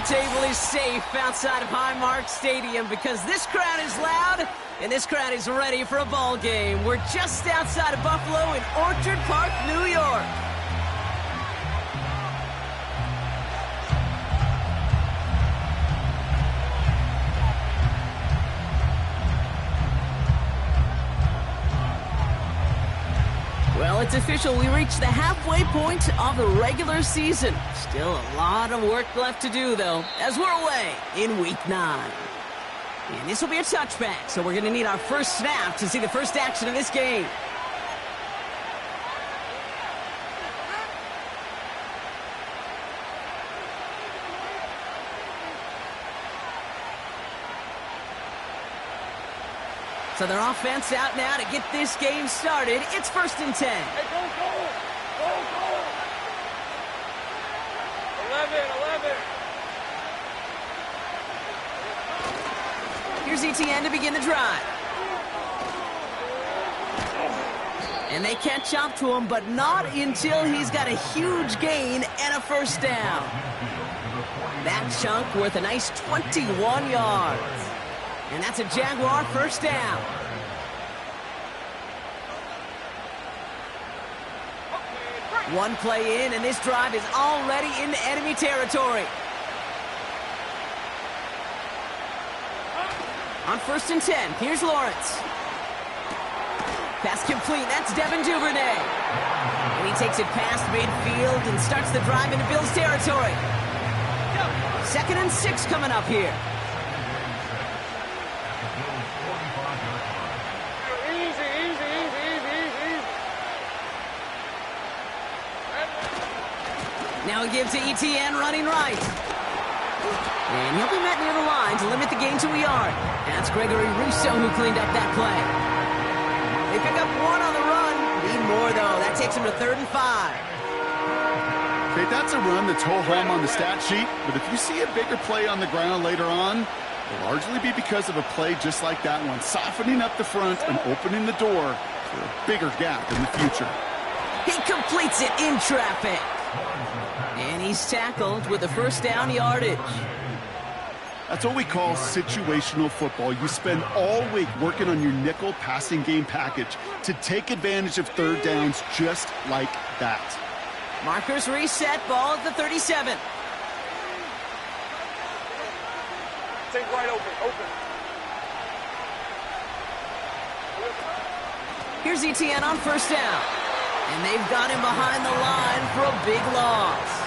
table is safe outside of Highmark Stadium because this crowd is loud and this crowd is ready for a ball game. We're just outside of Buffalo in Orchard Park, New York. Well, it's official. We reached the halfway point of the regular season. Still a lot of work left to do, though, as we're away in Week 9. And this will be a touchback, so we're going to need our first snap to see the first action of this game. So their offense out now to get this game started. It's 1st and 10. Hey, go, go! Go, go! 11. Here's ETN to begin the drive. And they catch up to him, but not until he's got a huge gain and a first down. That chunk worth a nice 21 yards. And that's a Jaguar first down. One play in, and this drive is already into enemy territory. On 1st and 10, here's Lawrence. Pass complete, that's Devin Duvernay. And he takes it past midfield and starts the drive into Bills territory. 2nd and 6 coming up here. Now he gives to ETN running right. And he'll be met near the line to limit the gain to a yard. That's Gregory Rousseau who cleaned up that play. They pick up 1 on the run. Need more, though. That takes him to 3rd and 5. Okay, that's a run that's ho-hum on the stat sheet. But if you see a bigger play on the ground later on, it'll largely be because of a play just like that one, softening up the front and opening the door for a bigger gap in the future. He completes it in traffic. And he's tackled with a first down yardage. That's what we call situational football. You spend all week working on your nickel passing game package to take advantage of third downs just like that. Markers reset, ball at the 37. Take right open. Here's ETN on first down. And they've got him behind the line for a big loss.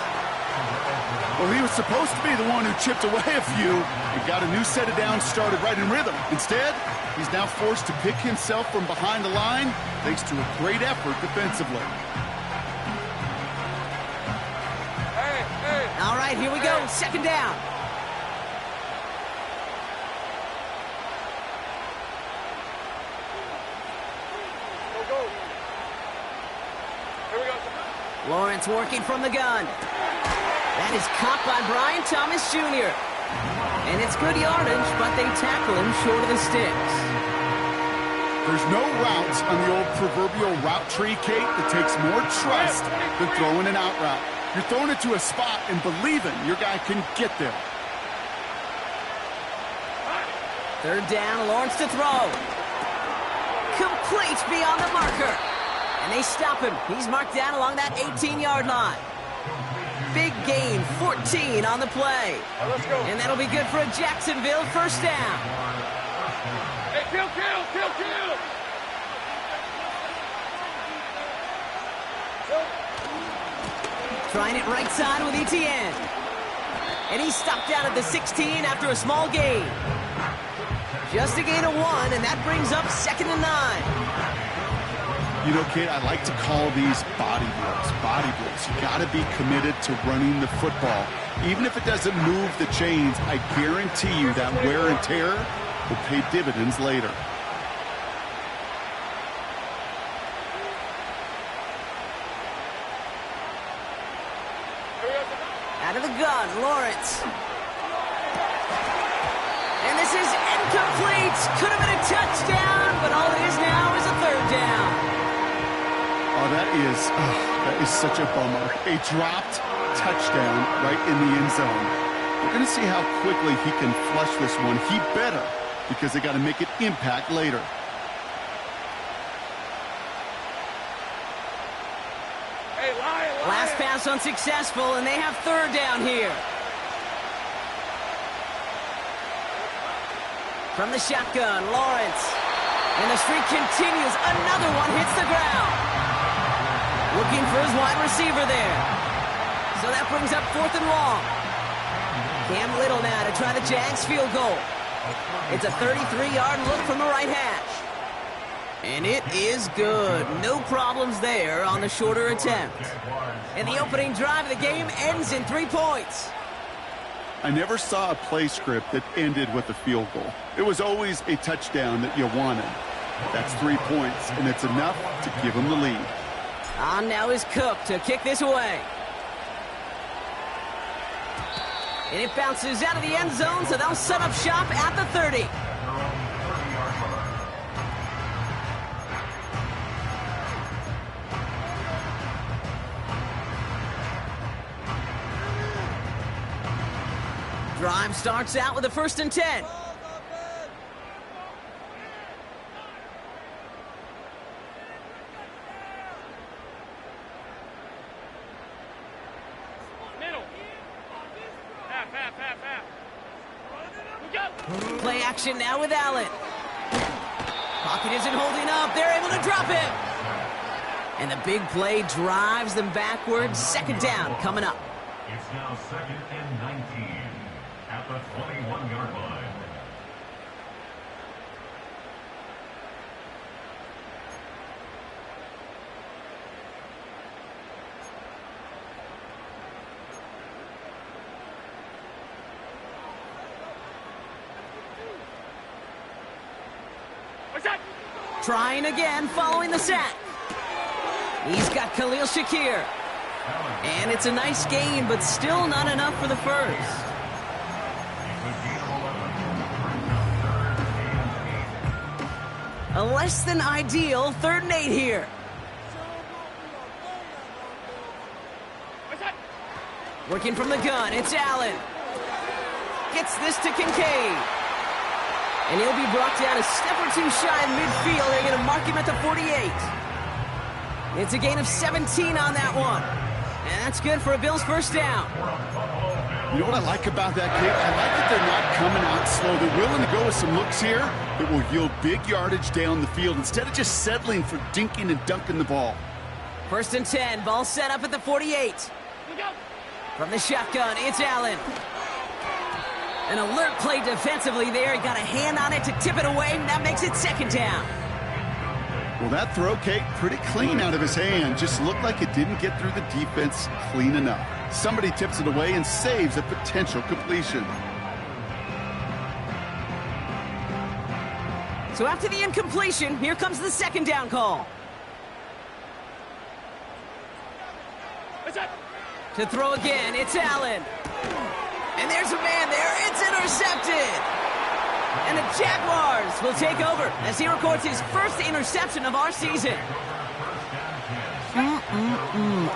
Well, he was supposed to be the one who chipped away a few and got a new set of downs started right in rhythm. Instead, he's now forced to pick himself from behind the line thanks to a great effort defensively. Hey. All right, here we go. 2nd down. Go. Here we go. Lawrence working from the gun. That is caught by Brian Thomas Jr. And it's good yardage, but they tackle him short of the sticks. There's no routes on the old proverbial route tree, Kate, that takes more trust than throwing an out route. You're throwing it to a spot and believing your guy can get there. 3rd down, Lawrence to throw. Complete beyond the marker. And they stop him. He's marked down along that 18-yard line. Big gain, 14 on the play. Right, let's go. And that'll be good for a Jacksonville first down. Hey, kill. Trying it right side with ETN. And he's stopped down at the 16 after a small gain. Just a gain of 1, and that brings up 2nd and 9. You know, Kate, I like to call these body blows. Body blows. You got to be committed to running the football. Even if it doesn't move the chains, I guarantee you that wear and tear will pay dividends later. Out of the gun, Lawrence. And this is incomplete. Could have been a touchdown, but all it is now is a 3rd down. Oh, that is such a bummer. A dropped touchdown right in the end zone. We're going to see how quickly he can flush this one. He better, because they got to make it impact later. Last pass unsuccessful, and they have third down here. From the shotgun, Lawrence. And the streak continues. Another one hits the ground. Looking for his wide receiver there. So that brings up 4th and long. Cam Little now to try the Jags field goal. It's a 33-yard look from the right hash. And it is good. No problems there on the shorter attempt. And the opening drive of the game ends in 3 points. I never saw a play script that ended with a field goal. It was always a touchdown that you wanted. That's 3 points, and it's enough to give them the lead. On now is Cook to kick this away. And it bounces out of the end zone, so they'll set up shop at the 30. Drive starts out with a 1st and 10. Play action now with Allen. Pocket isn't holding up. They're able to drop him. And the big play drives them backwards. 2nd down coming up. It's now 2nd and 19 at the 21-yard line. Trying again following the sack. He's got Khalil Shakir. And it's a nice gain, but still not enough for the first. A less than ideal 3rd and 8 here. Working from the gun, it's Allen. Gets this to Kincaid. And he'll be brought down a step or two shy of midfield. They're going to mark him at the 48. It's a gain of 17 on that one. And that's good for a Bills 1st down. You know what I like about that kick? I like that they're not coming out slow. They're willing to go with some looks here that will yield big yardage down the field instead of just settling for dinking and dunking the ball. 1st and 10. Ball set up at the 48. From the shotgun, it's Allen. An alert play defensively there. He got a hand on it to tip it away. That makes it 2nd down. Well, that throw, Kate, pretty clean out of his hand. Just looked like it didn't get through the defense clean enough. Somebody tips it away and saves a potential completion. So after the incompletion, here comes the 2nd down call. To throw again, it's Allen. And there's a man there. It's intercepted. And the Jaguars will take over as he records his 1st interception of our season.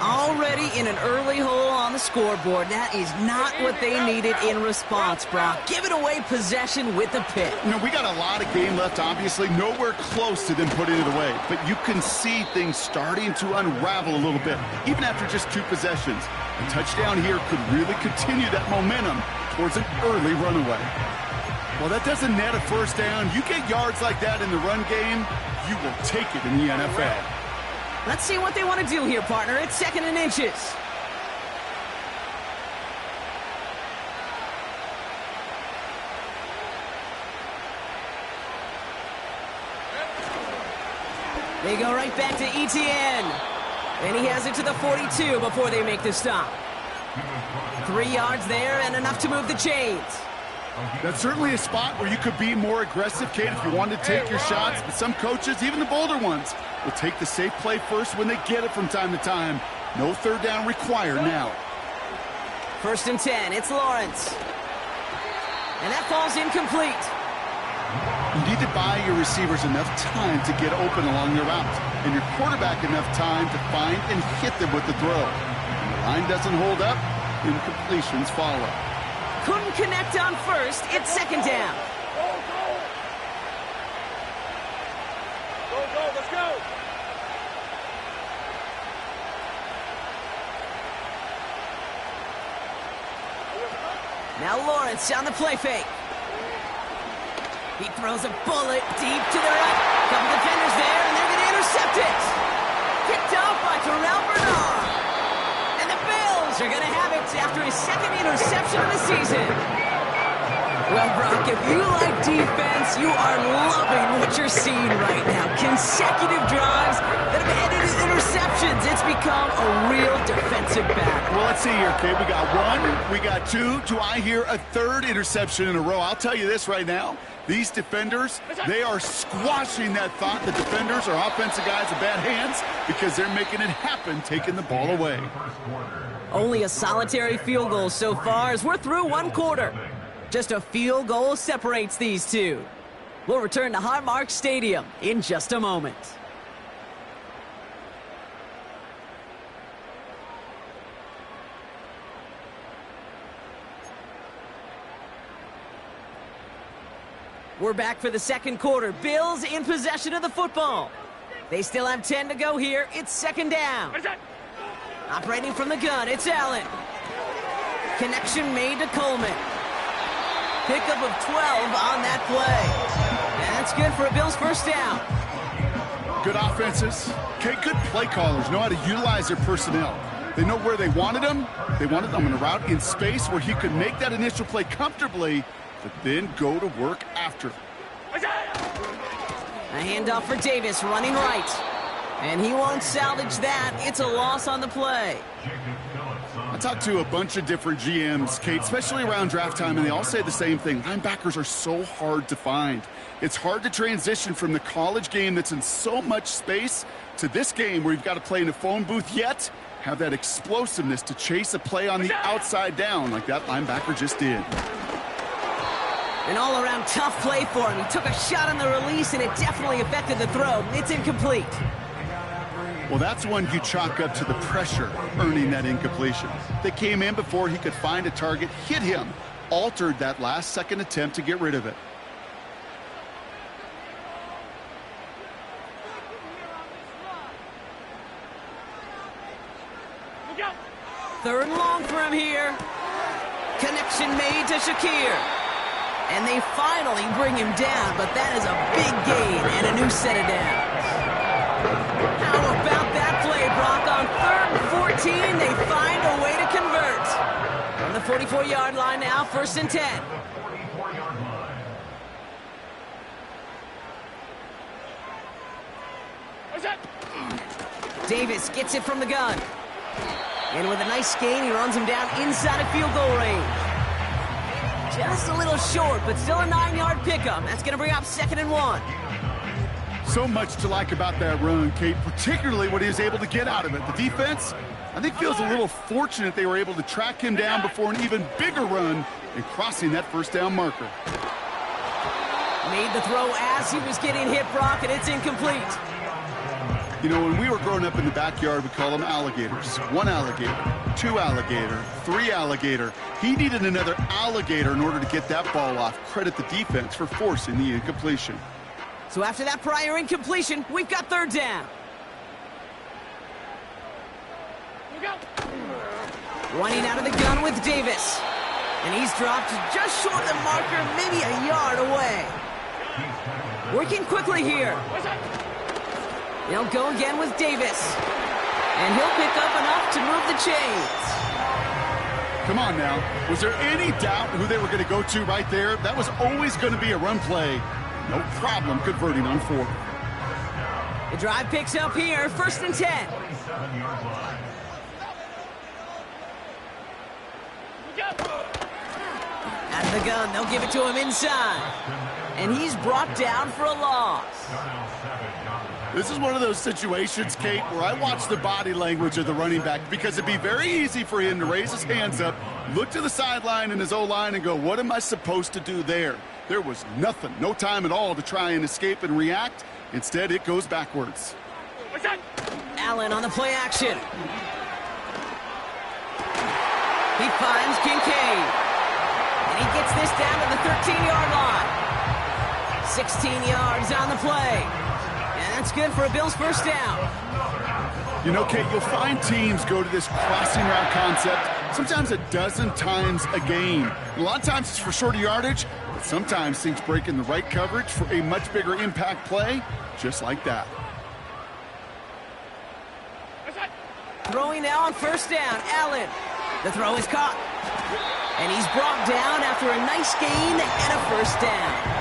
Already in an early hole on the scoreboard. That is not what they needed in response, Brock. Giving away possession with the pick. You know, we got a lot of game left, obviously. Nowhere close to them putting it away. But you can see things starting to unravel a little bit, even after just 2 possessions. A touchdown here could really continue that momentum towards an early runaway. Well, that doesn't net a 1st down. You get yards like that in the run game, you will take it in the NFL. Let's see what they want to do here, partner. It's 2nd and inches. They go right back to Etienne. And he has it to the 42 before they make the stop. 3 yards there and enough to move the chains. That's certainly a spot where you could be more aggressive, Kate, if you wanted to take your shots. But some coaches, even the bolder ones, will take the safe play first when they get it from time to time. No 3rd down required now. 1st and 10, it's Lawrence. And that falls incomplete. You need to buy your receivers enough time to get open along their route, and your quarterback enough time to find and hit them with the throw. When the line doesn't hold up, incompletions follow. couldn't connect on first. It's second down. Go, let's go. Now Lawrence on the play fake. He throws a bullet deep to the right. Couple defenders there, and they're going to intercept it. Picked off by Terrell Bernard. And the Bills are going to have it after his second interception of the season. Well, Brock, if you like defense, you are loving what you're seeing right now. Consecutive drives that have ended in interceptions. It's become a real defensive battle. Well, let's see here, kid. We got one, we got two. Do I hear a third interception in a row? I'll tell you this right now. These defenders, they are squashing that thought the defenders are offensive guys with bad hands because they're making it happen, taking the ball away. Only a solitary field goal so far as we're through one quarter. Just a field goal separates these two. We'll return to Highmark Stadium in just a moment. We're back for the second quarter. Bills in possession of the football. They still have 10 to go here. It's second down. Operating from the gun, it's Allen. Connection made to Coleman. Pickup of 12 on that play. And that's good for a Bills first down. Good offenses. Okay, good play callers know how to utilize their personnel. They know where they wanted them. They wanted them on a route in space where he could make that initial play comfortably, but then go to work after. A handoff for Davis, running right. And he won't salvage that. It's a loss on the play. I talked to a bunch of different GMs, Kate, especially around draft time, and they all say the same thing. Linebackers are so hard to find. It's hard to transition from the college game that's in so much space to this game where you've got to play in a phone booth, yet have that explosiveness to chase a play on the outside down like that linebacker just did. An all-around tough play for him. He took a shot on the release, and it definitely affected the throw. It's incomplete. Well, that's one you chalk up to the pressure earning that incompletion. They came in before he could find a target, hit him, altered that last-second attempt to get rid of it. Third and long for him here. Connection made to Shakir. And they finally bring him down, but that is a big gain and a new set of downs. How about that play, Brock? On 3rd and 14, they find a way to convert. On the 44-yard line now, 1st and 10. Davis gets it from the gun. And with a nice gain, he runs him down inside of field goal range. Just a little short, but still a 9-yard pickup. That's going to bring up 2nd and 1. So much to like about that run, Kate, particularly what he was able to get out of it. The defense, I think, feels a little fortunate they were able to track him down before an even bigger run and crossing that first down marker. Made the throw as he was getting hit, Brock, and it's incomplete. You know, when we were growing up in the backyard, we call them alligators. 1 alligator, 2 alligator, 3 alligator. He needed another alligator in order to get that ball off. Credit the defense for forcing the incompletion. So after that prior incompletion, we've got 3rd down. Running out of the gun with Davis. And he's dropped just short of the marker, maybe a yard away. Working quickly here. They'll go again with Davis. And he'll pick up enough to move the chains. Come on now. Was there any doubt who they were going to go to right there? That was always going to be a run play. No problem converting on 4th. The drive picks up here, 1st and 10. Out of the gun, they'll give it to him inside. And he's brought down for a loss. This is one of those situations, Kate, where I watch the body language of the running back because it'd be very easy for him to raise his hands up, look to the sideline in his O-line and go, what am I supposed to do there? There was nothing, no time at all to try and escape and react. Instead, it goes backwards. Allen on the play action. He finds Kincaid. And he gets this down to the 13-yard line. 16 yards on the play. And that's good for a Bills first down. You know, Kate, you'll find teams go to this crossing route concept sometimes a dozen times a game. A lot of times it's for shorter yardage, but sometimes things break in the right coverage for a much bigger impact play, just like that. Throwing now on first down, Allen. The throw is caught. And he's brought down after a nice gain and a first down.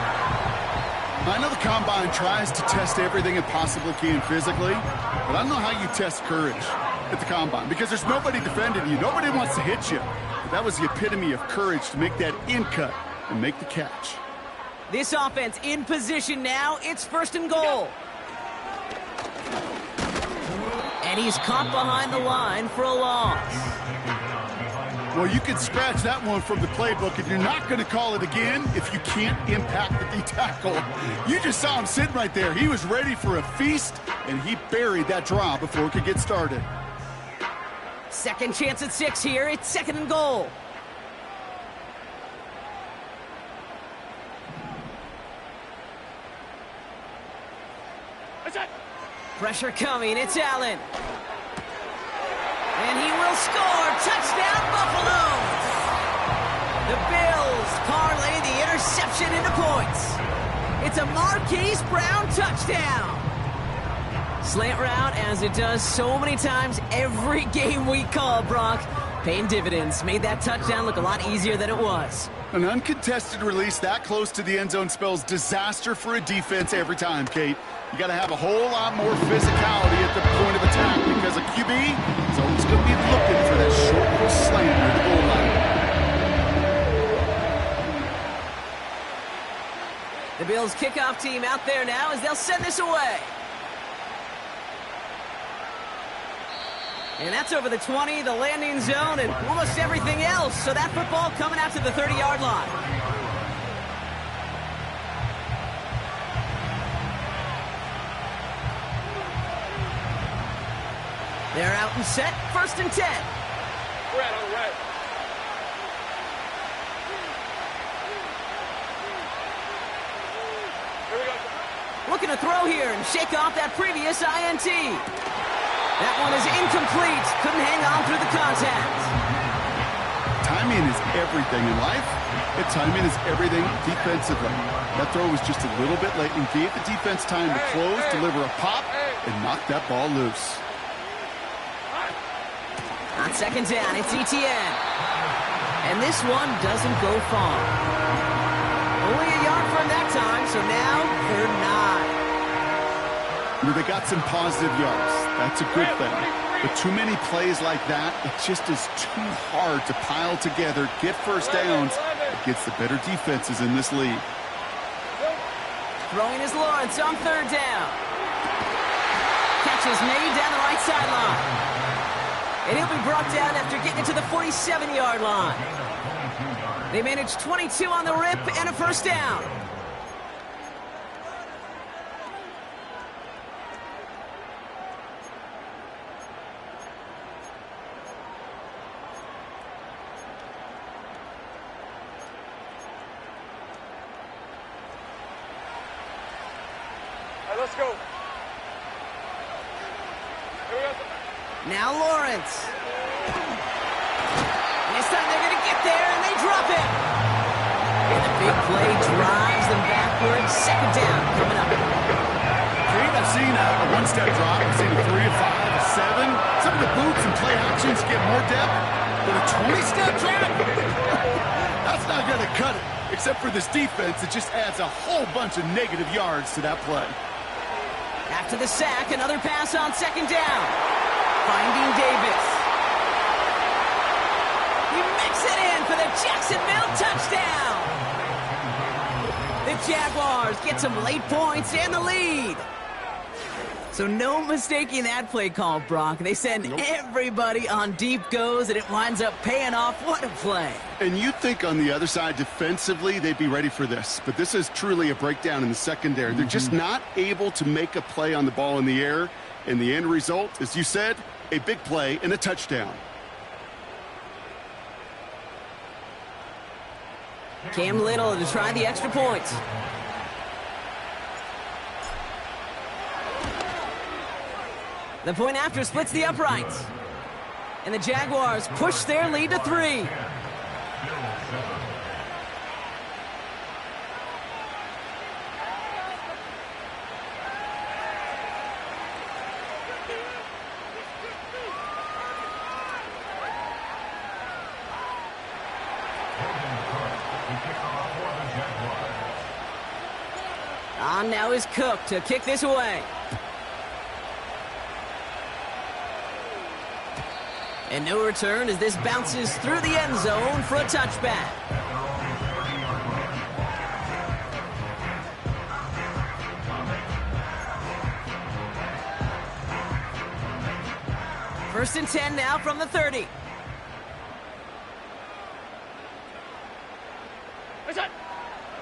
I know the Combine tries to test everything it possibly can physically, but I don't know how you test courage at the Combine because there's nobody defending you. Nobody wants to hit you. But that was the epitome of courage to make that in cut and make the catch. This offense in position now. It's first and goal. And he's caught behind the line for a loss. Well, you can scratch that one from the playbook, and you're not going to call it again if you can't impact the D-tackle. You just saw him sitting right there. He was ready for a feast, and he buried that draw before it could get started. Second chance at 6 here. It's second and goal. Pressure coming. It's Allen. And he will score. Touchdown, Buffalo. The Bills parlay the interception into points. It's a Marquise Brown touchdown. Slant route, as it does so many times every game we call, Brock. Paying dividends. Made that touchdown look a lot easier than it was. An uncontested release that close to the end zone spells disaster for a defense every time, Kate. You got to have a whole lot more physicality at the point of attack because a QB is always going to be looking for that short little slant near the goal line. The Bills kickoff team out there now as they'll send this away. And that's over the 20, the landing zone, and almost everything else. So that football coming out to the 30-yard line. They're out and set, first and 10. Red on the right. Here we go. Looking to throw here and shake off that previous INT. That one is incomplete. Couldn't hang on through the contact. Timing is everything in life, and timing is everything defensively. That throw was just a little bit late and gave the defense time to close, deliver a pop, and knock that ball loose. On second down, it's ETN. And this one doesn't go far. Only a yard from that time, so now third and 9. You know, they got some positive yards. That's a good thing. But too many plays like that, it just is too hard to pile together, get first downs against the better defenses in this league. Throwing is Lawrence on third down. Catch is made down the right sideline. And he'll be brought down after getting it to the 47-yard line. They managed 22 on the rip and a first down. All right, let's go. Here we go. Now Lawrence. And this time they're going to get there, and they drop him. And the big play drives them backwards. Second down coming up. Kate, I've seen a one-step drop. I've seen a 3, a 5, a 7. Some of the boots and play actions get more depth. But a 20-step drop? That's not going to cut it. Except for this defense, it just adds a whole bunch of negative yards to that play. After the sack, another pass on second down. Finding Davis. He makes it in for the Jacksonville touchdown. The Jaguars get some late points and the lead. So no mistaking that play call, Brock. They send everybody on deep goes, and it winds up paying off. What a play. And you'd think on the other side, defensively, they'd be ready for this. But this is truly a breakdown in the secondary. They're just not able to make a play on the ball in the air. And the end result, as you said, a big play and a touchdown. Cam Little to try the extra point. The point after splits the uprights. And the Jaguars push their lead to 3. On now is Cook to kick this away. And no return as this bounces through the end zone for a touchback. First and 10 now from the 30.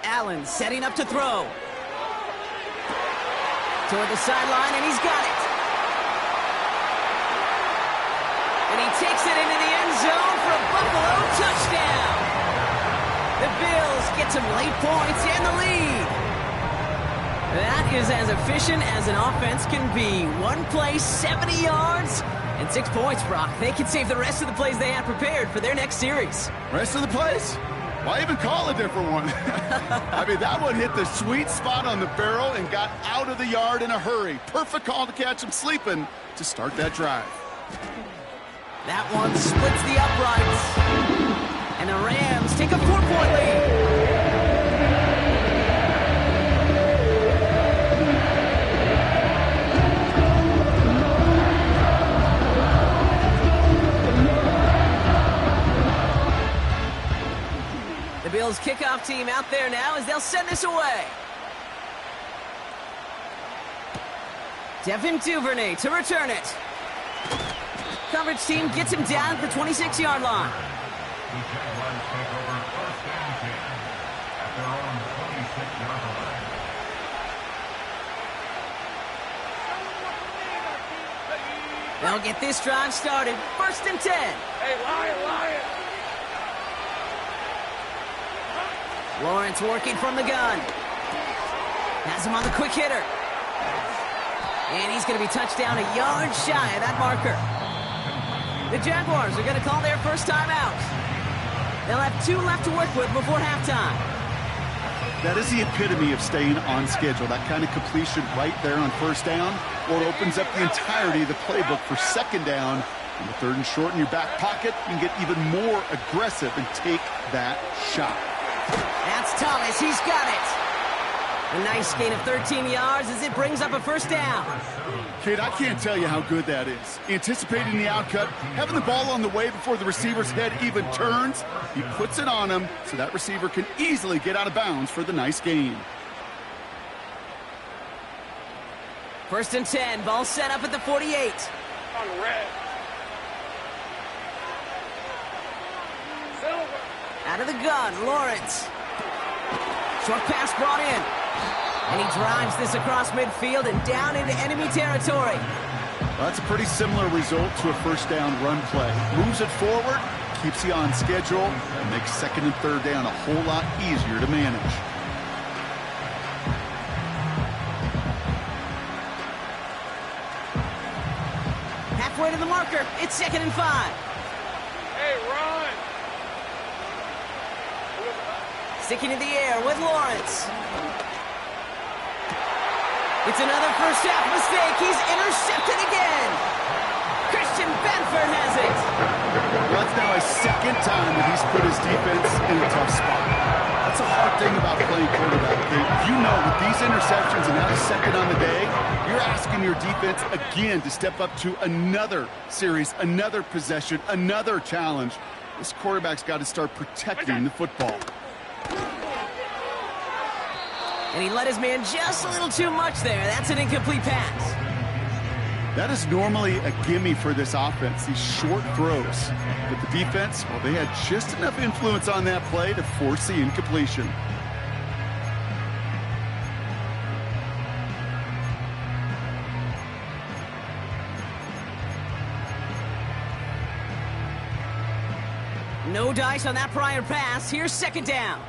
Allen setting up to throw. Toward the sideline, and he's got it. And he takes it into the end zone for a Buffalo touchdown. The Bills get some late points and the lead. That is as efficient as an offense can be. One play, 70 yards, and 6 points, Brock. They can save the rest of the plays they have prepared for their next series. Rest of the plays? Why even call a different one? I mean, that one hit the sweet spot on the barrel and got out of the yard in a hurry. Perfect call to catch him sleeping to start that drive. That one splits the uprights. And the Rams take a 4-point lead. The Bills kickoff team out there now as they'll send this away. Devin Duvernay to return it. Coverage team gets him down at the 26-yard line. The Jaguars take over first and 10 at their own 26-yard line. They'll get this drive started. First and 10. Hey, Lion! Lawrence working from the gun. Has him on the quick hitter. And he's going to be touched down a yard shy of that marker. The Jaguars are going to call their first time out. They'll have 2 left to work with before halftime. That is the epitome of staying on schedule. That kind of completion right there on first down, or it opens up the entirety of the playbook for second down. On the 3rd and short in your back pocket, you can get even more aggressive and take that shot. That's Thomas. He's got it. A nice gain of 13 yards as it brings up a first down. Kate, I can't tell you how good that is. Anticipating the outcut, having the ball on the way before the receiver's head even turns, he puts it on him so that receiver can easily get out of bounds for the nice gain. First and 10. Ball set up at the 48. On red. Silver. Out of the gun, Lawrence. Short pass brought in. And he drives this across midfield and down into enemy territory. Well, that's a pretty similar result to a first down run play. Moves it forward, keeps you on schedule, and makes 2nd and 3rd down a whole lot easier to manage. Halfway to the marker, it's 2nd and 5. Hey, run! Sticking in the air with Lawrence. It's another first half mistake. He's intercepted again. Christian Benford has it. Well, that's now his 2nd time that he's put his defense in a tough spot. That's a hard thing about playing quarterback. You know, with these interceptions and now the 2nd on the day, you're asking your defense again to step up to another series, another possession, another challenge. This quarterback's got to start protecting the football. And he let his man just a little too much there. That's an incomplete pass. That is normally a gimme for this offense, these short throws. But the defense, well, they had just enough influence on that play to force the incompletion. No dice on that prior pass. Here's 2nd down.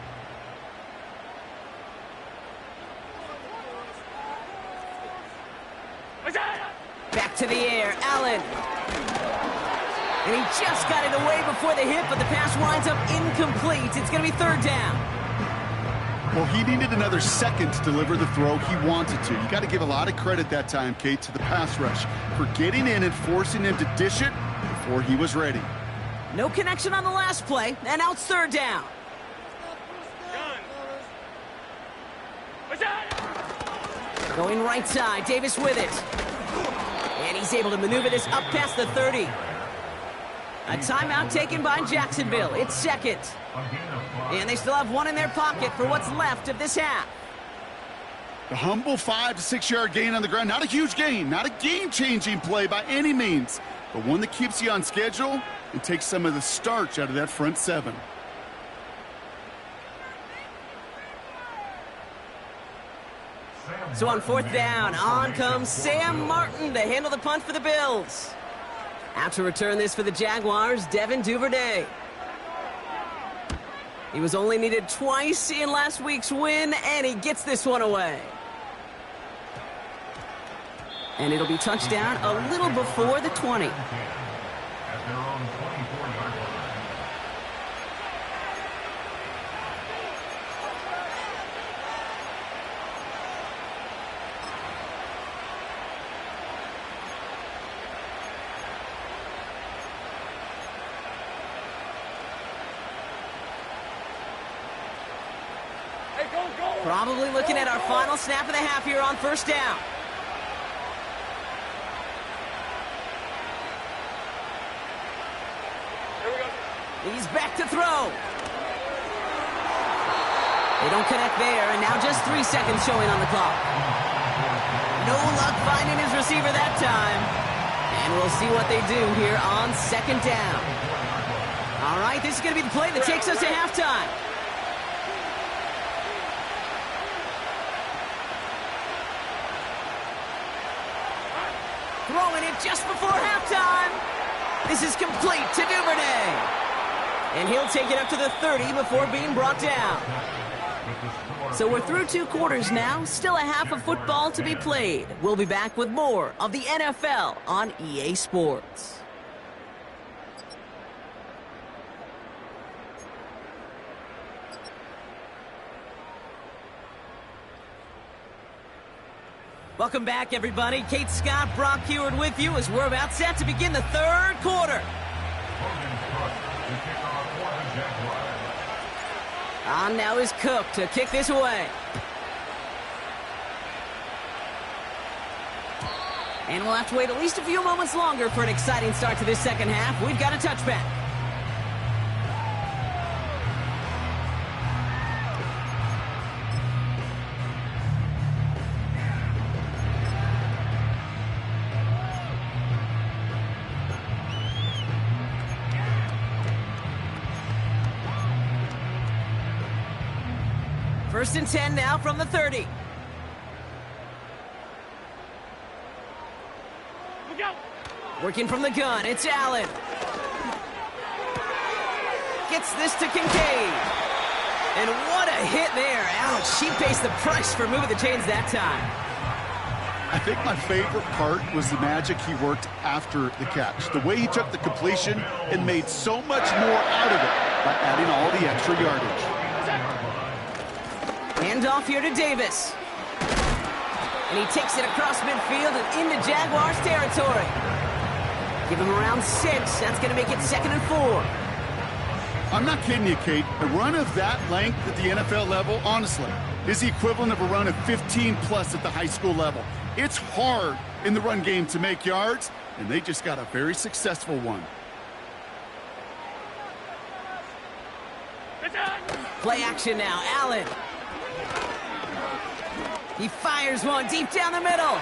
Back to the air, Allen. And he just got it away before the hit, but the pass winds up incomplete. It's going to be third down. Well, he needed another second to deliver the throw he wanted to. You got to give a lot of credit that time, Kate, to the pass rush for getting in and forcing him to dish it before he was ready. No connection on the last play, and now it's third down. Going right side, Davis with it. And he's able to maneuver this up past the 30. A timeout taken by Jacksonville. It's second. And they still have one in their pocket for what's left of this half. The humble 5 to 6 yard gain on the ground. Not a huge gain, not a game-changing play by any means, but one that keeps you on schedule and takes some of the starch out of that front seven. So on fourth down, on comes Sam Martin to handle the punt for the Bills. Out to return this for the Jaguars, Devin Duvernay. He was only needed twice in last week's win, and he gets this one away. And it'll be touchdown a little before the 20. At their own 24-yard line. Probably looking at our final snap of the half here on first down. He's back to throw. They don't connect there, and now just 3 seconds showing on the clock. No luck finding his receiver that time. And we'll see what they do here on second down. All right, this is going to be the play that takes us to halftime. Throwing it just before halftime. This is complete to Duvernay. And he'll take it up to the 30 before being brought down. So we're through 2 quarters now. Still a half of football to be played. We'll be back with more of the NFL on EA Sports. Welcome back, everybody. Kate Scott, Brock Heward with you as we're about set to begin the third quarter. On now is Cook to kick this away. And we'll have to wait at least a few moments longer for an exciting start to this second half. We've got a touchback. First and 10 now from the 30. Working from the gun, it's Allen. Gets this to Kincaid. And what a hit there. Ouch, she pays the price for moving the chains that time. I think my favorite part was the magic he worked after the catch. The way he took the completion and made so much more out of it by adding all the extra yardage. Handoff here to Davis. And he takes it across midfield and into Jaguars territory. Give him around 6. That's going to make it 2nd and 4. I'm not kidding you, Kate. A run of that length at the NFL level, honestly, is the equivalent of a run of 15-plus at the high school level. It's hard in the run game to make yards, and they just got a very successful one. Play action now. Allen. He fires one deep down the middle.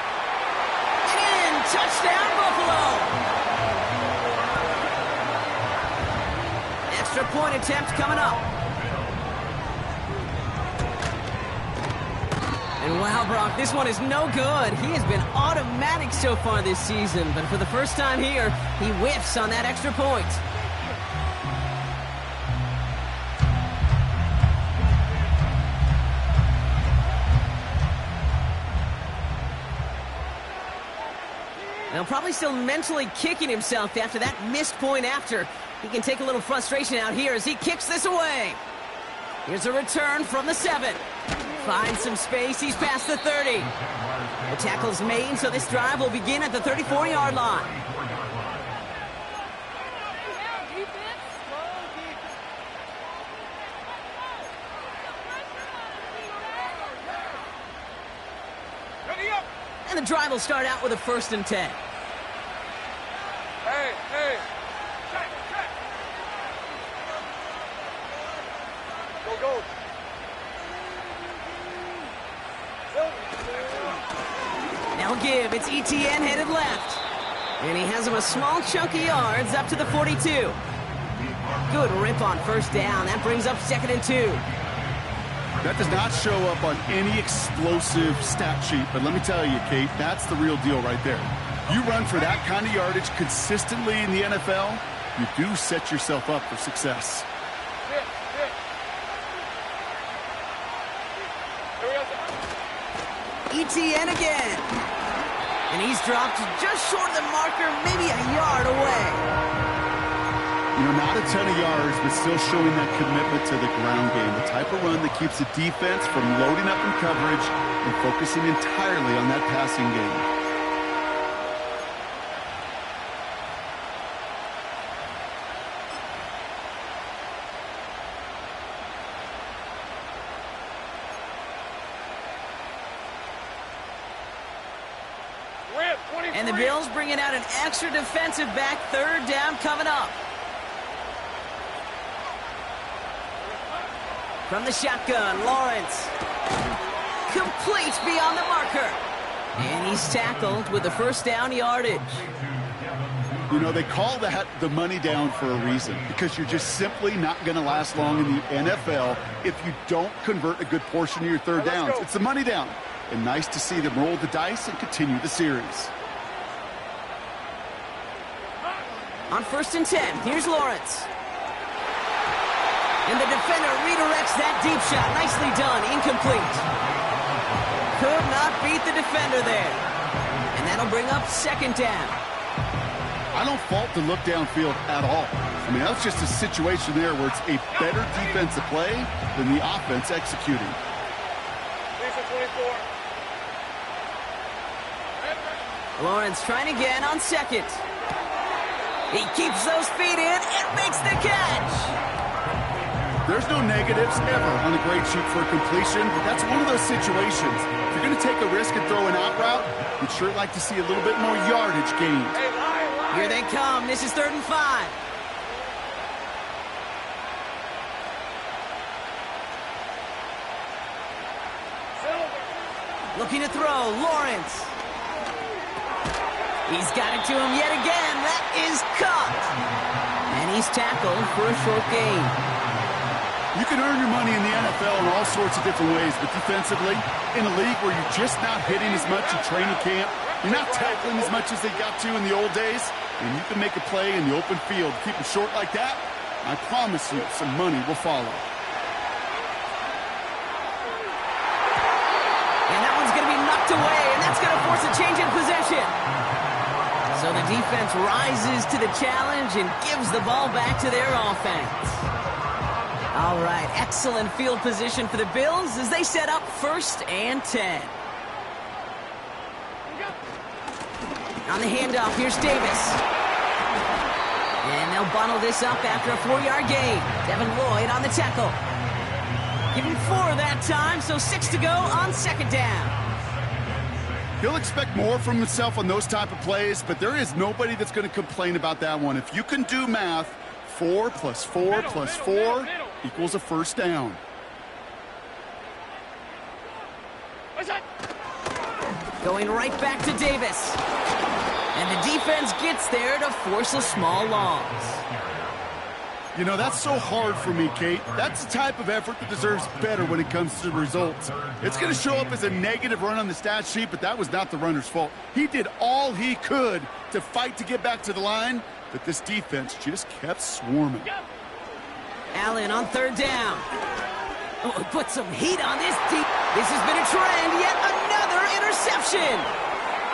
And in. Touchdown, Buffalo. Extra point attempt coming up. And wow, Brock, this one is no good. He has been automatic so far this season, but for the first time here, he whiffs on that extra point. probably still mentally kicking himself after that missed point after. He can take a little frustration out here as he kicks this away. Here's a return from the 7. Finds some space. He's past the 30. The tackle's made, so this drive will begin at the 34-yard line. And the drive will start out with a 1st and 10. Hey, hey. Go, go. They'll give. It's ETN headed left. And he has him a small chunk of yards up to the 42. Good rip on 1st down. That brings up 2nd and 2. That does not show up on any explosive stat sheet, but let me tell you, Kate, that's the real deal right there. You run for that kind of yardage consistently in the NFL, you do set yourself up for success. ETN again. And he's dropped just short of the marker, maybe a yard away. You know, not a ton of yards, but still showing that commitment to the ground game. The type of run that keeps the defense from loading up in coverage and focusing entirely on that passing game. And the Bills bringing out an extra defensive back. 3rd down coming up. From the shotgun, Lawrence. Complete beyond the marker. And he's tackled with the 1st down yardage. You know, they call that the money down for a reason, because you're just simply not going to last long in the NFL if you don't convert a good portion of your 3rd downs. It's the money down. And nice to see them roll the dice and continue the series. On 1st and 10, here's Lawrence. And the defender redirects that deep shot. Nicely done. Incomplete. Could not beat the defender there. And that'll bring up 2nd down. I don't fault the look downfield at all. I mean, that's just a situation there where it's a better defensive play than the offense executing. Lawrence trying again on 2nd. He keeps those feet in and makes the catch. There's no negatives ever on a great shoot for a completion, but that's one of those situations. If you're going to take a risk and throw an out route, you'd sure like to see a little bit more yardage gained. Here they come. This is 3rd and 5. Looking to throw, Lawrence. He's got it to him yet again. That is caught. And he's tackled for a short gain. You can earn your money in the NFL in all sorts of different ways, but defensively, in a league where you're just not hitting as much in training camp, you're not tackling as much as they got to in the old days, and you can make a play in the open field. Keep it short like that, I promise you some money will follow. And that one's going to be knocked away, and that's going to force a change in possession. So the defense rises to the challenge and gives the ball back to their offense. All right, excellent field position for the Bills as they set up 1st and 10. On the handoff, here's Davis. And they'll bundle this up after a 4-yard gain. Devin Lloyd on the tackle. Give him 4 that time, so 6 to go on 2nd down. He'll expect more from himself on those type of plays, but there is nobody that's going to complain about that one. If you can do math, 4 plus 4 plus 4 equals a 1st down. Going right back to Davis. And the defense gets there to force a small loss. You know, that's so hard for me, Kate. That's the type of effort that deserves better when it comes to the results. It's going to show up as a negative run on the stat sheet, but that was not the runner's fault. He did all he could to fight to get back to the line, but this defense just kept swarming. Allen on 3rd down. Oh, put some heat on this deep. This has been a trend. Yet another interception.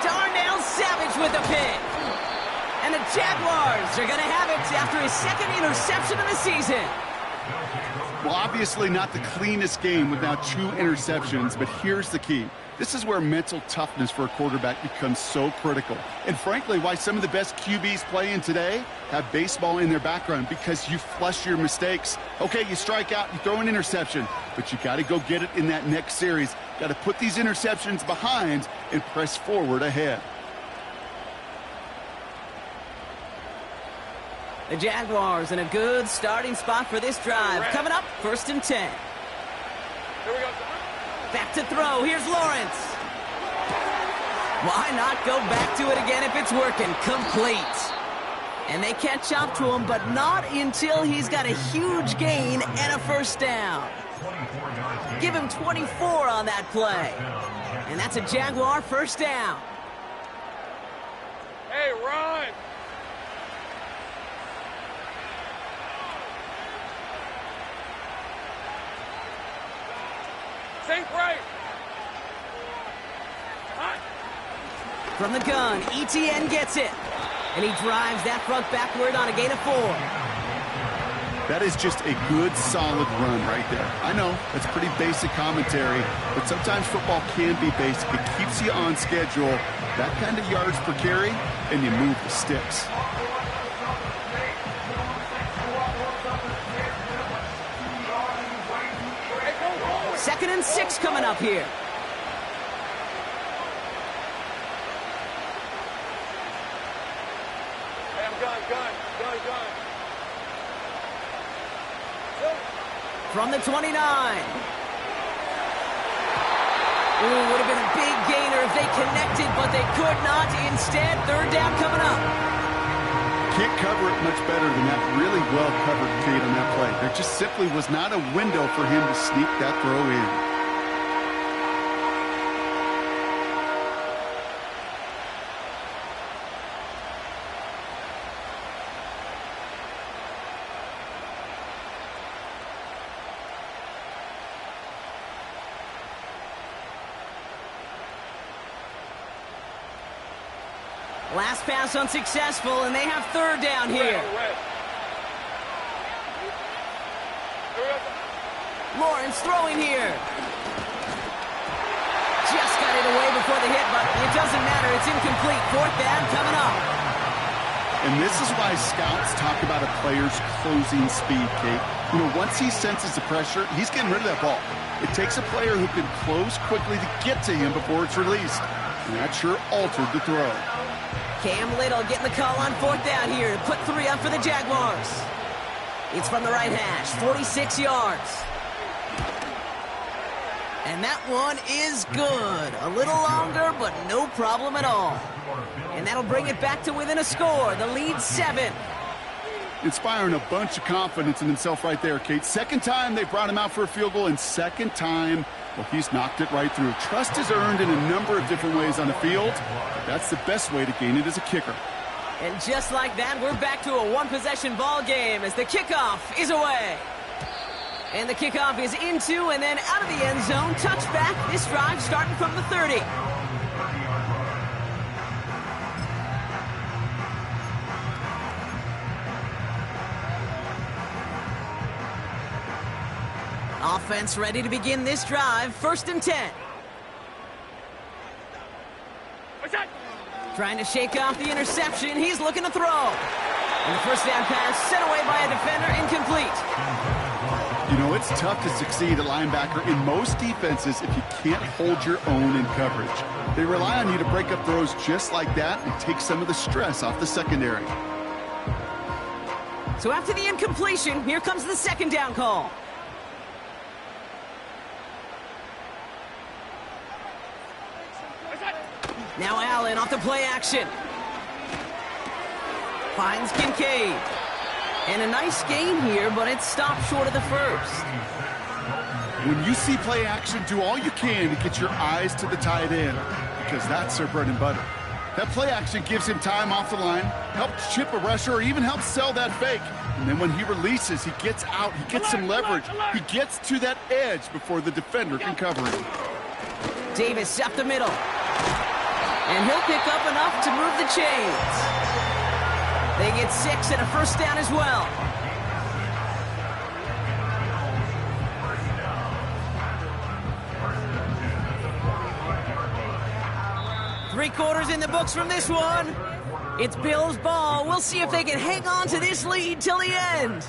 Darnell Savage with the pick. And the Jaguars are going to have it after his second interception of the season. Well, obviously not the cleanest game with now 2 interceptions, but here's the key. This is where mental toughness for a quarterback becomes so critical. And frankly, why some of the best QBs playing today have baseball in their background, because you flush your mistakes. Okay, you strike out, you throw an interception, but you got to go get it in that next series. Got to put these interceptions behind and press forward ahead. The Jaguars in a good starting spot for this drive. Coming up, 1st and 10. Here we go. Back to throw. Here's Lawrence. Why not go back to it again if it's working? Complete. And they catch up to him, but not until he's got a huge gain and a 1st down. Give him 24 on that play. And that's a Jaguar 1st down. Hey, run! Think right! From the gun, ETN gets it. And he drives that front backward on a gain of 4. That is just a good, solid run right there. I know, that's pretty basic commentary, but sometimes football can be basic. It keeps you on schedule, that kind of yards per carry, and you move the sticks. Second and 6 coming up here. Hey, I'm gun. From the 29. Ooh, would have been a big gainer if they connected, but they could not. Instead, 3rd down coming up. Can't cover it much better than that really well-covered feed on that play. There just simply was not a window for him to sneak that throw in. Last pass unsuccessful, and they have 3rd down here. Lawrence throwing here. Just got it away before the hit, but it doesn't matter. It's incomplete. 4th down coming up. And this is why scouts talk about a player's closing speed, Kate. You know, once he senses the pressure, he's getting rid of that ball. It takes a player who can close quickly to get to him before it's released. And that sure altered the throw. Cam Little getting the call on 4th down here to put 3 up for the Jaguars. It's from the right hash, 46 yards. And that one is good. A little longer, but no problem at all. And that'll bring it back to within a score. The lead 7. Inspiring a bunch of confidence in himself right there, Kate. 2nd time they brought him out for a field goal, and 2nd time, well, he's knocked it right through. Trust is earned in a number of different ways on the field. That's the best way to gain it as a kicker. And just like that, we're back to a 1-possession ball game as the kickoff is away. And the kickoff is into and then out of the end zone. Touchback. This drive starting from the 30. Offense ready to begin this drive. 1st and 10. Trying to shake off the interception. He's looking to throw. And the 1st down pass sent away by a defender, incomplete. You know, it's tough to succeed at linebacker in most defenses if you can't hold your own in coverage. They rely on you to break up throws just like that and take some of the stress off the secondary. So after the incompletion, here comes the 2nd down call. Now Allen off the play action. Finds Kincaid. And a nice gain here, but it stopped short of the 1st. When you see play action, do all you can to get your eyes to the tight end, because that's their bread and butter. That play action gives him time off the line, helps chip a rusher, or even helps sell that fake. And then when he releases, he gets out, he gets some leverage. He gets to that edge before the defender can cover him. Davis up the middle. And he'll pick up enough to move the chains. They get 6 and a first down as well. Three quarters in the books from this one. It's Bills ball. We'll see if they can hang on to this lead till the end.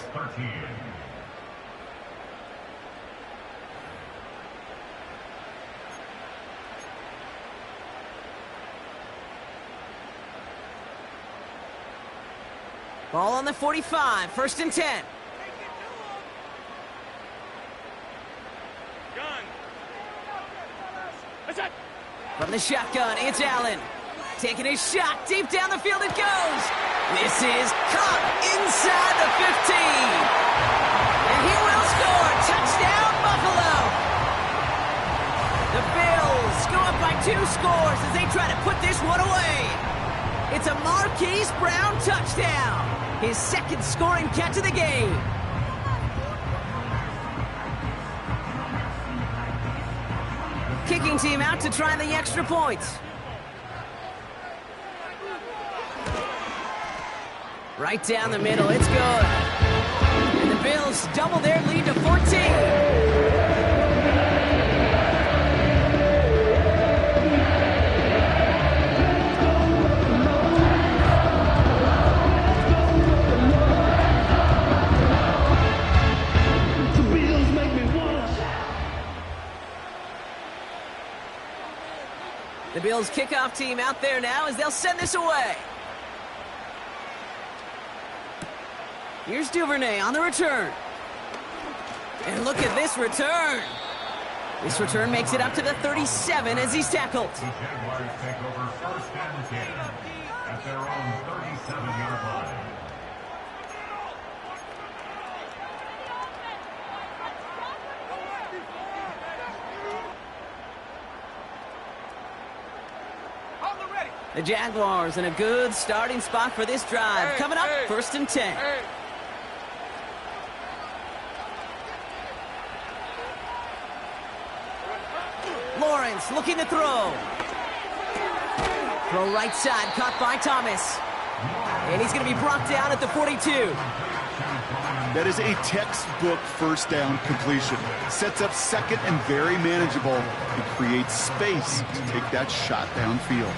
Ball on the 45, 1st and 10. Gun. That's it. From the shotgun, it's Allen. Taking a shot, deep down the field it goes. This is caught inside the 15. And he will score. Touchdown, Buffalo. The Bills go up by 2 scores as they try to put this one away. It's a Marquise Brown touchdown. His 2nd scoring catch of the game. Kicking team out to try the extra points. Right down the middle, it's good. And the Bills double their lead to 14. The Bills kickoff team out there now as they'll send this away. Here's Duvernay on the return. And look at this return. This return makes it up to the 37 as he's tackled. The Jaguars take over 1st and 10 at their own 37-yard line. The Jaguars in a good starting spot for this drive. Coming up, 1st and 10. Lawrence looking to throw. Throw right side, caught by Thomas. And he's going to be brought down at the 42. That is a textbook first down completion. Sets up 2nd and very manageable. It creates space to take that shot downfield.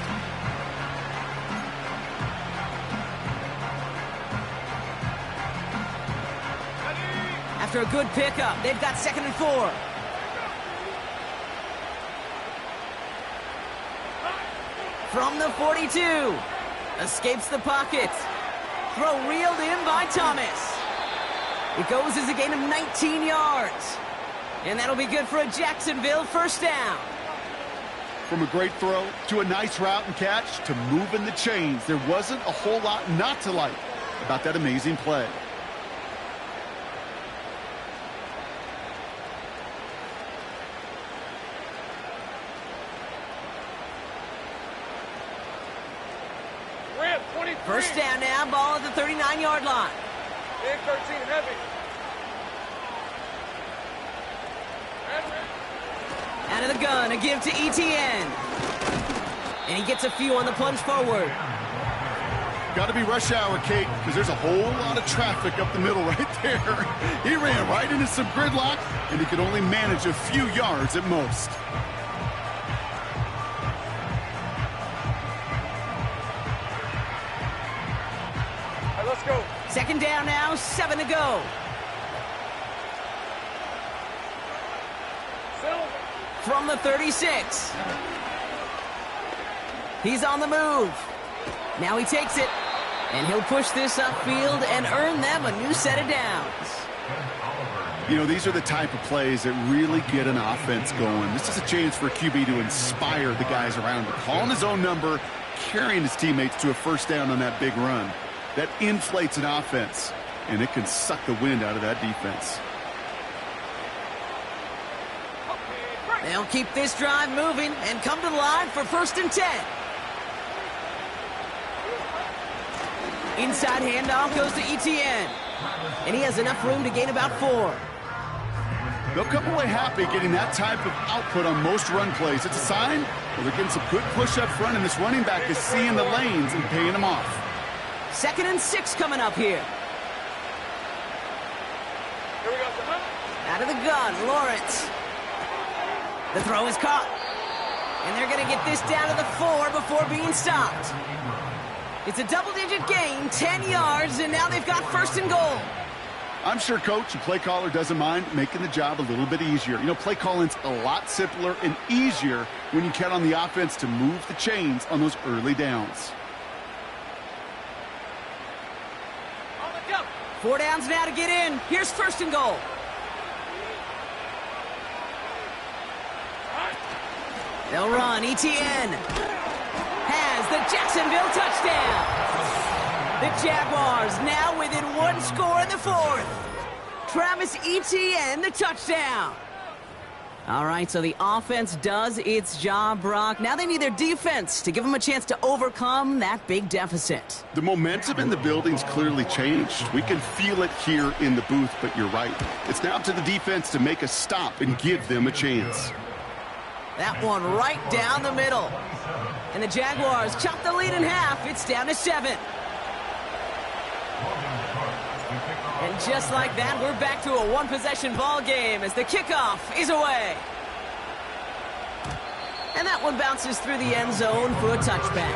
After a good pickup, they've got 2nd and 4. From the 42. Escapes the pocket. Throw reeled in by Thomas. It goes as a gain of 19 yards. And that'll be good for a Jacksonville first down. From a great throw to a nice route and catch to moving the chains, there wasn't a whole lot not to like about that amazing play. First down now, ball at the 39-yard line. Big 13 heavy. Out of the gun, a give to ETN. And he gets a few on the plunge forward. Got to be rush hour, Kate, because there's a whole lot of traffic up the middle right there. He ran right into some gridlock, and he could only manage a few yards at most. Let's go. 2nd down now, 7 to go. From the 36. He's on the move. Now he takes it. And he'll push this upfield and earn them a new set of downs. You know, these are the type of plays that really get an offense going. This is a chance for a QB to inspire the guys around him. Calling his own number, carrying his teammates to a first down on that big run. That inflates an offense, and it can suck the wind out of that defense. They'll keep this drive moving and come to the line for 1st and 10. Inside handoff goes to ETN. And he has enough room to gain about 4. They'll come away happy getting that type of output on most run plays. It's a sign well, they're getting some good push up front, and this running back is seeing the lanes and paying them off. 2nd and 6 coming up here. Here we go. Out of the gun, Lawrence. The throw is caught. And they're going to get this down to the 4 before being stopped. It's a double-digit gain, 10 yards, and now they've got 1st and goal. I'm sure coach and play caller doesn't mind making the job a little bit easier. You know, play calling's a lot simpler and easier when you count on the offense to move the chains on those early downs. 4 downs now to get in. Here's 1st and goal. They'll run. ETN has the Jacksonville touchdown. The Jaguars now within 1 score in the 4th. Travis Etienne, the touchdown. All right, so the offense does its job, Brock. Now they need their defense to give them a chance to overcome that big deficit. The momentum in the building's clearly changed. We can feel it here in the booth, but you're right. It's now up to the defense to make a stop and give them a chance. That one right down the middle. And the Jaguars chop the lead in half. It's down to 7. And just like that, we're back to a one-possession ball game as the kickoff is away. And that one bounces through the end zone for a touchback.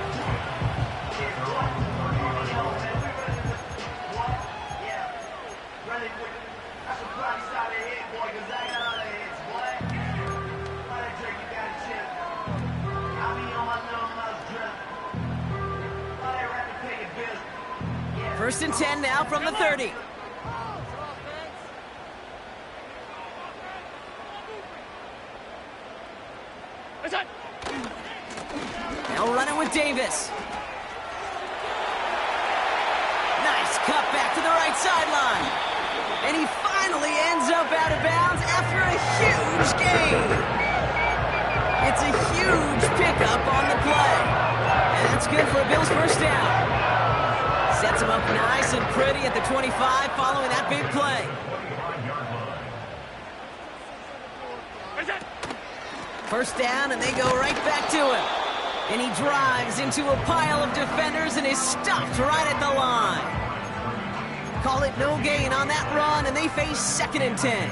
First and 10 now from the 30. They'll run it with Davis. Nice cut back to the right sideline. And he finally ends up out of bounds after a huge gain. It's a huge pickup on the play. And that's good for a Bills 1st down. Sets him up nice and pretty at the 25 following that big play. First down, and they go right back to him. And he drives into a pile of defenders and is stopped right at the line. Call it no gain on that run, and they face 2nd and 10.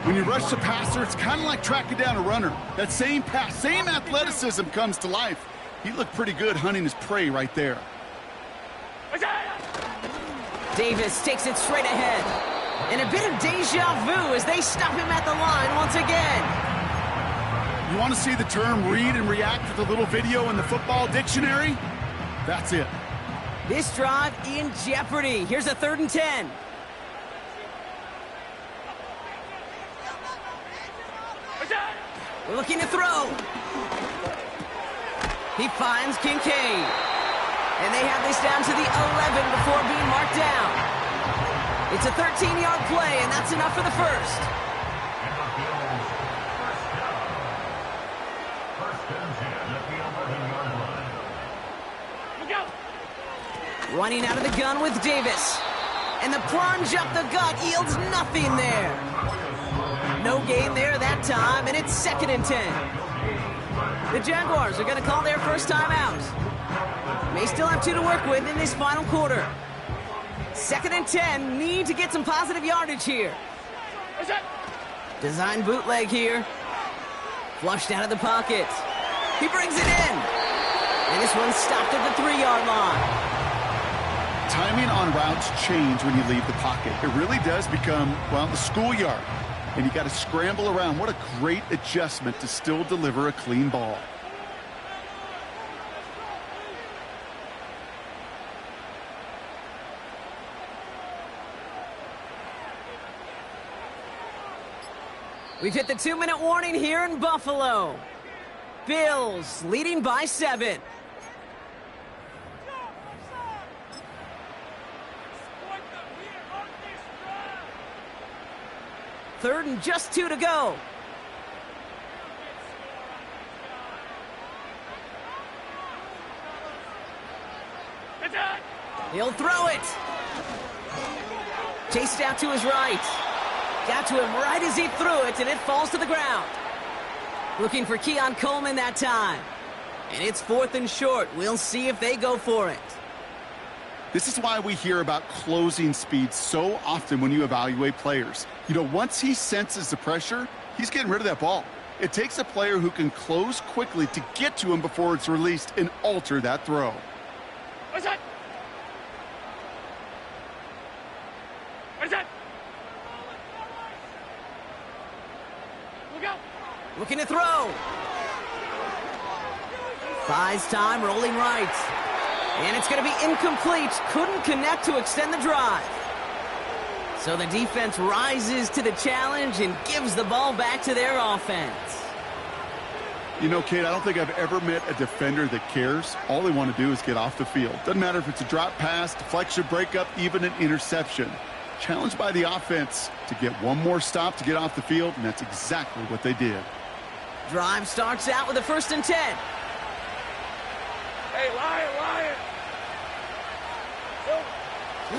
When you rush the passer, it's kind of like tracking down a runner. That same pass, same athleticism comes to life. He looked pretty good hunting his prey right there. Davis takes it straight ahead. And a bit of deja vu as they stop him at the line once again. You want to see the term read and react with a little video in the football dictionary? That's it. This drive in jeopardy. Here's a 3rd and 10. We're looking to throw. He finds Kincaid. And they have this down to the 11 before being marked down. It's a 13-yard play, and that's enough for the 1st. Running out of the gun with Davis. And the plunge up the gut yields nothing there. No gain there that time, and it's 2nd and 10. The Jaguars are going to call their first time out. May still have 2 to work with in this final quarter. 2nd and 10, need to get some positive yardage here. Design bootleg here. Flushed out of the pocket. He brings it in. And this one's stopped at the 3-yard line. Timing on routes change when you leave the pocket. It really does become, well, the schoolyard. And you got to scramble around. What a great adjustment to still deliver a clean ball. We've hit the 2-minute warning here in Buffalo. Bills leading by 7. Third and just 2 to go. He'll throw it. Chased out to his right. Got to him right as he threw it, and it falls to the ground. Looking for Keon Coleman that time. And it's 4th and short. We'll see if they go for it. This is why we hear about closing speed so often when you evaluate players. You know, once he senses the pressure, he's getting rid of that ball. It takes a player who can close quickly to get to him before it's released and alter that throw. What's that? What's that? Look out! Looking to throw. Buys time, rolling right. And it's going to be incomplete. Couldn't connect to extend the drive. So the defense rises to the challenge and gives the ball back to their offense. You know, Kate, I don't think I've ever met a defender that cares. All they want to do is get off the field. Doesn't matter if it's a drop pass, deflection, breakup, even an interception. Challenged by the offense to get one more stop to get off the field, and that's exactly what they did. Drive starts out with a 1st and 10. Hey, Lion!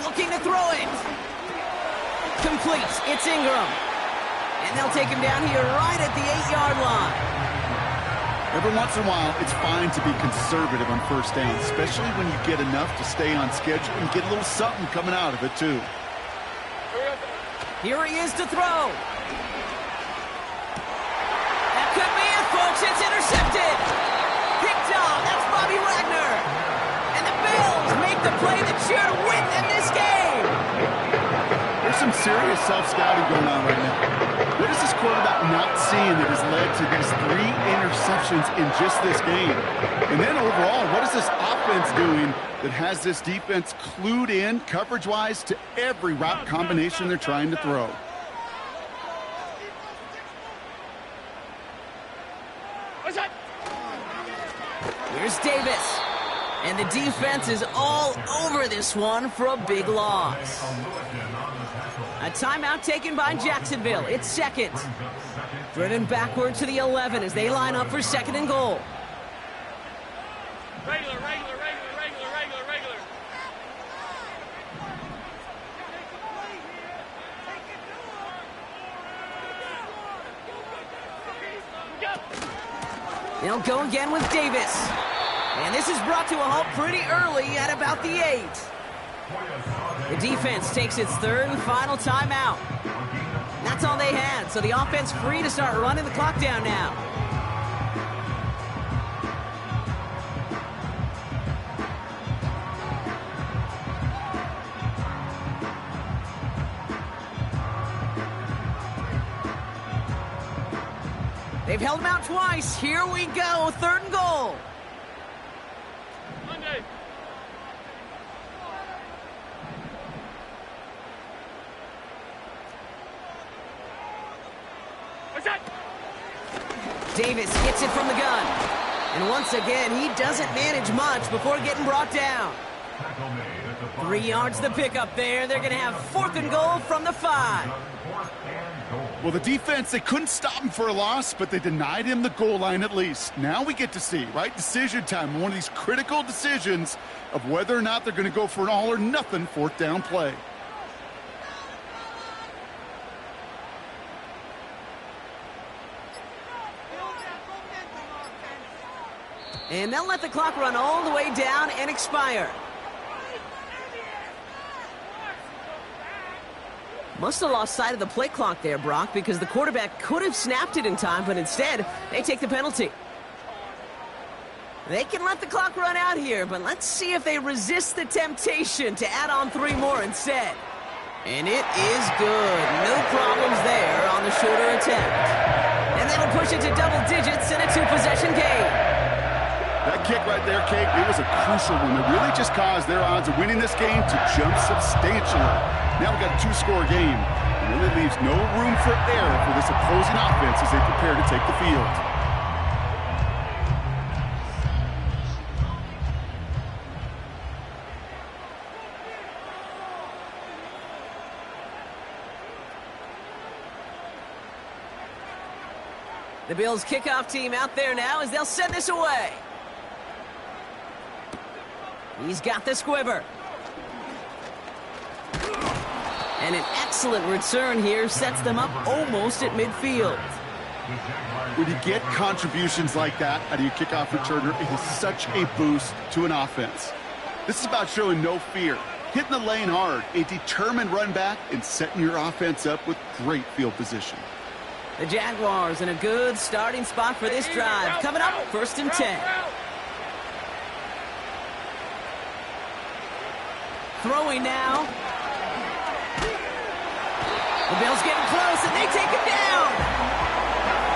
Looking to throw it. Complete. It's Ingram. And they'll take him down here right at the 8-yard line. Every once in a while, it's fine to be conservative on 1st down, especially when you get enough to stay on schedule and get a little something coming out of it, too. Here he is to throw. That could be it, folks. It's intercepted. Picked off. That's Bobby Wagner. And the Bills make the play that should win them this game. There's some serious self-scouting going on right now. What is this quarterback not seeing that has led to these 3 interceptions in just this game? And then overall, what is this offense doing that has this defense clued in coverage-wise to every route combination they're trying to throw? What's that? Here's Davis. And the defense is all over this one for a big loss. A timeout taken by Jacksonville. It's 2nd. Driven backward to the 11 as they line up for 2nd and goal. Regular. They'll go again with Davis. And this is brought to a halt pretty early at about the 8. The defense takes its 3rd and final timeout. That's all they had, so the offense free to start running the clock down now. They've held him out twice. Here we go, 3rd and goal. Monday. What's that? Davis gets it from the gun. And once again, he doesn't manage much before getting brought down. 3 yards the pickup there. They're going to have 4th and goal from the 5. Well, the defense, they couldn't stop him for a loss, but they denied him the goal line at least. Now we get to see, right, decision time, one of these critical decisions of whether or not they're going to go for an all-or-nothing 4th down play. And they'll let the clock run all the way down and expire. Must have lost sight of the play clock there, Brock, because the quarterback could have snapped it in time, but instead, they take the penalty. They can let the clock run out here, but let's see if they resist the temptation to add on 3 more instead. And it is good. No problems there on the shorter attempt. And that'll push it to double digits in a 2-possession game. That kick right there, Kate, it was a crucial one. It really just caused their odds of winning this game to jump substantially. Now we've got a 2-score game. It really leaves no room for error for this opposing offense as they prepare to take the field. The Bills kickoff team out there now as they'll send this away. He's got the squibber. And an excellent return here sets them up almost at midfield. When you get contributions like that out of your kickoff returner, it is such a boost to an offense. This is about showing no fear, hitting the lane hard, a determined run back, and setting your offense up with great field position. The Jaguars in a good starting spot for this drive. Coming up, 1st and 10. Throwing now. The Bills getting close, and they take him down.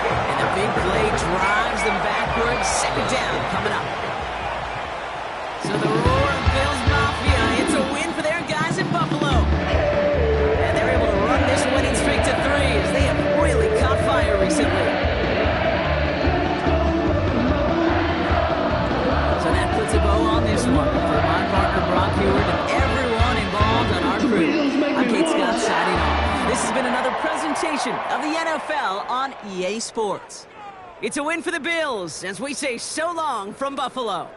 And the big play drives them backwards. 2nd down coming up. So the roar of Bills Mafia, it's a win for their guys in Buffalo. And they're able to run this winning streak to 3 as they have really caught fire recently. So that puts a bow on this one. For my partner, Brock Hewitt, and everyone involved on our crew, I'm Kate Scott signing off. This has been another presentation of the NFL on EA Sports. It's a win for the Bills as we say so long from Buffalo.